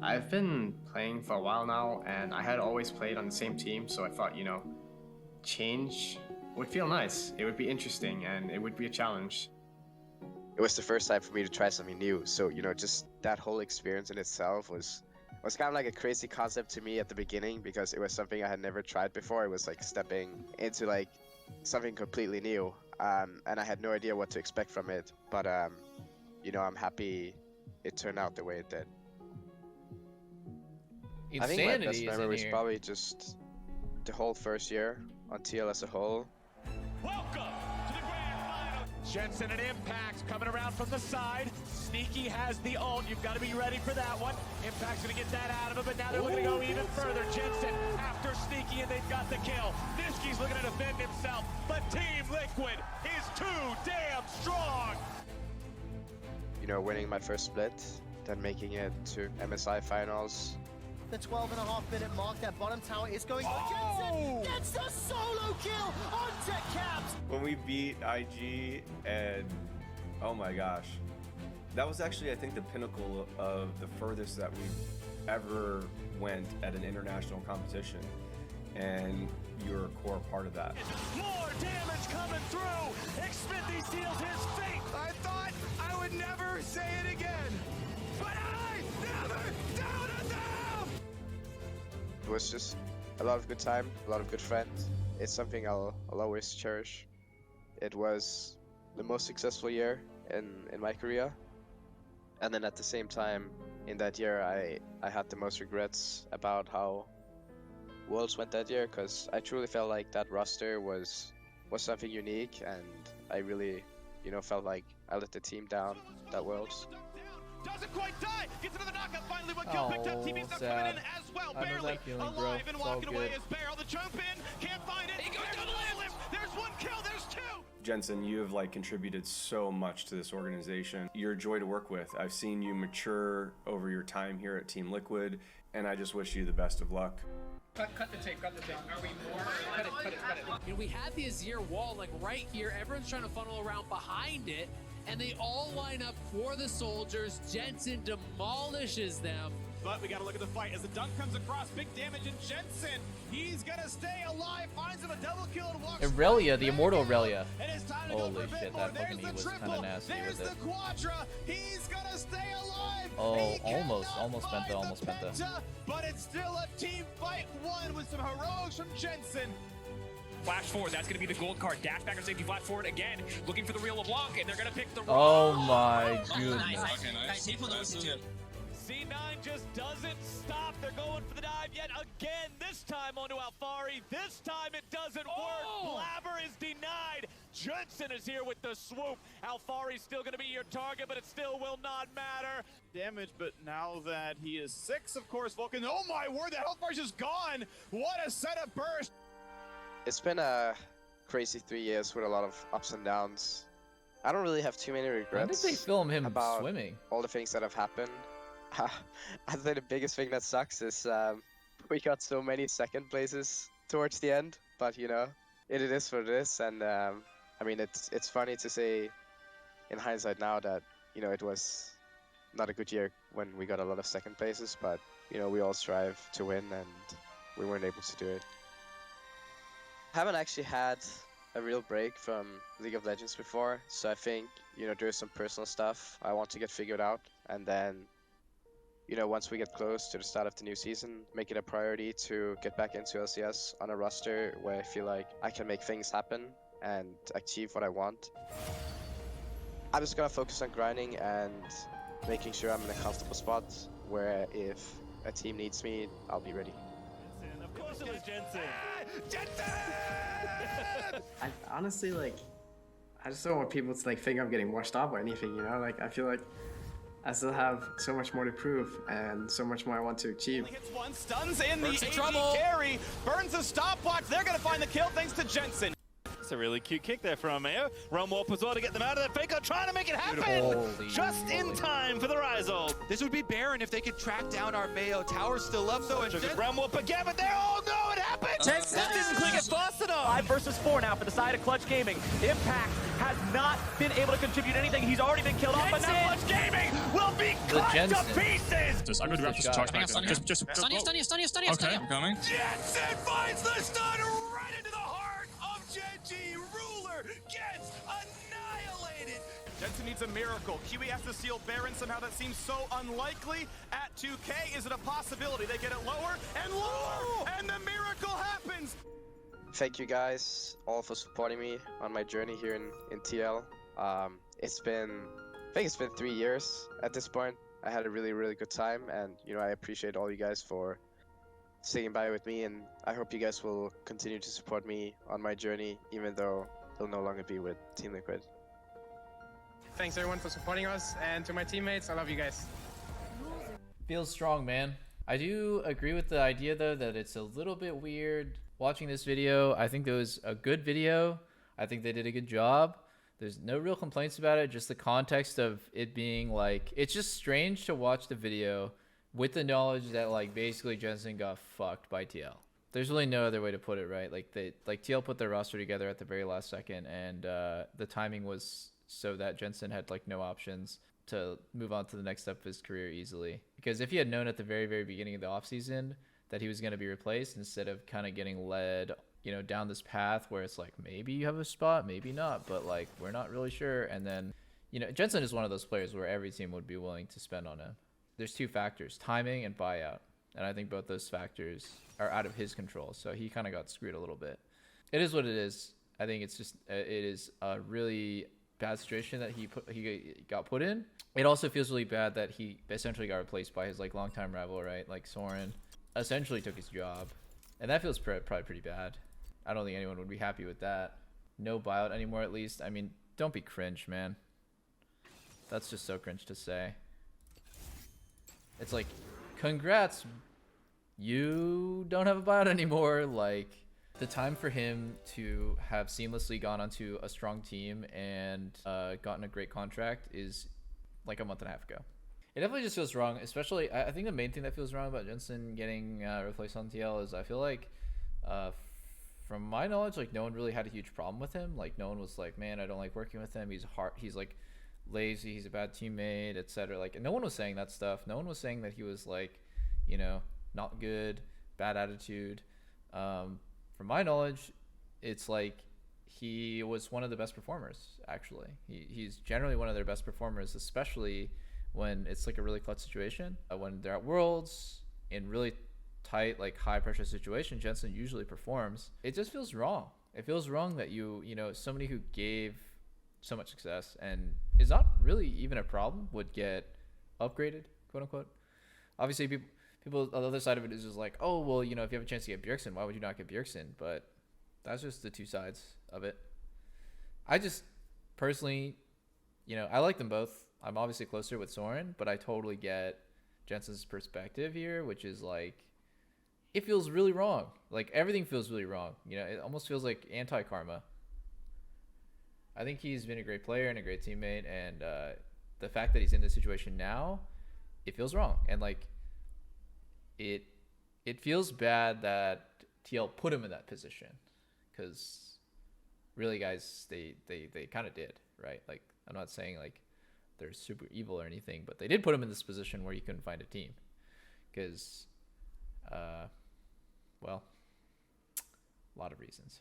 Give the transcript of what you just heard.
I've been playing for a while now, and I had always played on the same team, so I thought, change would feel nice. It would be interesting, and it would be a challenge. It was the first time for me to try something new, so, just that whole experience in itself was kind of like a crazy concept to me at the beginning, because it was something I had never tried before. It was like stepping into like something completely new, and I had no idea what to expect from it, but I'm happy it turned out the way it did. I think my best memory was probably just the whole first year on TL as a whole. Welcome to the grand final. Jensen and Impact coming around from the side. Sneaky has the ult. You've got to be ready for that one. Impact's going to get that out of him, but now they're looking to go even further. Jensen after Sneaky, and they've got the kill. Niski's looking to defend himself, but Team Liquid is too damn strong. Winning my first split, then making it to MSI finals. The 12.5-minute mark, that bottom tower is going on. Jensen gets the solo kill onto Caps. When we beat IG, and oh my gosh, that was actually, I think, the pinnacle of the furthest that we've ever went at an international competition, and you're a core part of that. More damage coming through. Xfinity seals his fate. I thought I would never say it again, but I never doubted them. It was just a lot of good time, a lot of good friends. It's something I'll always cherish. It was the most successful year in my career. And then at the same time, in that year, I had the most regrets about how Worlds went that year, because I truly felt like that roster was something unique, and I really, felt like I let the team down that Worlds. Doesn't quite die. Gets another knockup. Finally, one kill picked up. Teammates not coming in as well. Barely alive and walking away is Bear on the jump in. Can't find it. He goes Doublelift. There's one kill. There's two. Jensen, you have contributed so much to this organization. You're a joy to work with. I've seen you mature over your time here at Team Liquid, and I just wish you the best of luck. Cut the tape. Are we more? Cut it. We have the Azir wall right here. Everyone's trying to funnel around behind it, and they all line up for the soldiers. Jensen demolishes them. But we got to look at the fight as the dunk comes across. Big damage in Jensen. He's going to stay alive. Finds him a double kill and walks. Aurelia, the immortal Aurelia. Holy shit, that fucking E was kind of nasty with it. There's the Quadra. He's going to stay alive. Oh, almost penta. But it's still a team fight one with some heroics from Jensen. Flash forward, that's going to be the gold card. Dash back or safety flash forward again, looking for the real LeBlanc, and they're going to pick the Oh my goodness. Nice. C9 just doesn't stop. They're going for the dive yet again. This time onto Alfari. This time it doesn't work. Blabber is denied. Jensen is here with the swoop. Alfari's still going to be your target, but it still will not matter. Damage, but now that he is 6, of course, Vulcan. Oh my word, the health bar's just gone. What a setup burst. It's been a crazy 3 years with a lot of ups and downs. I don't really have too many regrets. When did they film him about swimming? All the things that have happened. I think the biggest thing that sucks is we got so many second places towards the end, but it is what it is, and I mean it's funny to say in hindsight now that it was not a good year when we got a lot of second places, but we all strive to win, and we weren't able to do it. I haven't actually had a real break from League of Legends before, so I think there's some personal stuff I want to get figured out, and then once we get close to the start of the new season, make it a priority to get back into LCS on a roster where I feel like I can make things happen and achieve what I want. I'm just gonna focus on grinding and making sure I'm in a comfortable spot where if a team needs me, I'll be ready. Of course it was Jensen. Jensen! I honestly, I just don't want people to think I'm getting washed up or anything, I feel like I still have so much more to prove and so much more I want to achieve. Hits one, stuns in the AD carry, burns the stopwatch. They're going to find the kill thanks to Jensen. It's a really cute kick there from Mayo. Realm Warp as well to get them out of that. Faker trying to make it happen! Holy Just in time for the rise ult. This would be Baron if they could track down our Mayo. Tower's still up though. And Realm Warp again, but there, oh no, it happened! Jensen! That didn't click it fast enough! 5 versus 4 now for the side of Clutch Gaming. Impact has not been able to contribute anything. He's already been killed off, but now Clutch Gaming will be cut to pieces! I'm going to wrap this charge back. Just Stunny. Okay, I'm coming. Jensen finds the stun right into the heart of Genji. Ruler gets annihilated. Jensen needs a miracle. Kiwi has to seal Baron somehow. That seems so unlikely. At 2K, is it a possibility? They get it lower and lower, and the miracle happens. Thank you guys all for supporting me on my journey here in TL. I think it's been 3 years at this point. I had a really, really good time, and I appreciate all you guys for sticking by with me, and I hope you guys will continue to support me on my journey, even though he'll no longer be with Team Liquid. Thanks everyone for supporting us, and to my teammates, I love you guys. Feels strong, man. I do agree with the idea though that it's a little bit weird watching this video. I think it was a good video. I think they did a good job. There's no real complaints about it, just the context of it being like, it's just strange to watch the video with the knowledge that like basically Jensen got fucked by TL. There's really no other way to put it, right? Like TL put their roster together at the very last second, and the timing was so that Jensen had like no options to move on to the next step of his career easily. Because if he had known at the very, very beginning of the offseason that he was going to be replaced, instead of kind of getting led down this path where it's like, maybe you have a spot, maybe not, but like, we're not really sure. And then, Jensen is one of those players where every team would be willing to spend on him. There's two factors, timing and buyout. And I think both those factors are out of his control. So he kind of got screwed a little bit. It is what it is. I think it's just, it is a really bad situation that he got put in. It also feels really bad that he essentially got replaced by his like longtime rival, right? Like Soren essentially took his job. And that feels probably pretty bad. I don't think anyone would be happy with that. No buyout anymore, at least. I mean, don't be cringe, man. That's just so cringe to say. It's like, congrats, you don't have a buyout anymore. Like, the time for him to have seamlessly gone onto a strong team and gotten a great contract is like a month and a half ago. It definitely just feels wrong, especially, I think the main thing that feels wrong about Jensen getting replaced on TL is I feel like, from my knowledge, like no one really had a huge problem with him. Like no one was like, man, I don't like working with him. He's like lazy, he's a bad teammate, etc. Like, and no one was saying that stuff. No one was saying that he was like, not good, bad attitude. From my knowledge, it's like he was one of the best performers, actually. He's generally one of their best performers, especially when it's like a really clutch situation. When they're at Worlds, in really tight, like high pressure situation, Jensen usually performs. It just feels wrong. It feels wrong that somebody who gave so much success and is not really even a problem would get upgraded, quote unquote. Obviously, people on the other side of it is just like, oh, well, if you have a chance to get Bjergsen, why would you not get Bjergsen? But that's just the two sides of it. I just personally, I like them both. I'm obviously closer with Soren, but I totally get Jensen's perspective here, which is like, it feels really wrong. Like everything feels really wrong. It almost feels like anti-karma. I think he's been a great player and a great teammate, and the fact that he's in this situation now, it feels wrong. And like, it feels bad that TL put him in that position, because really, guys, they kind of did, right? Like, I'm not saying like they're super evil or anything, but they did put him in this position where you couldn't find a team, because well, a lot of reasons.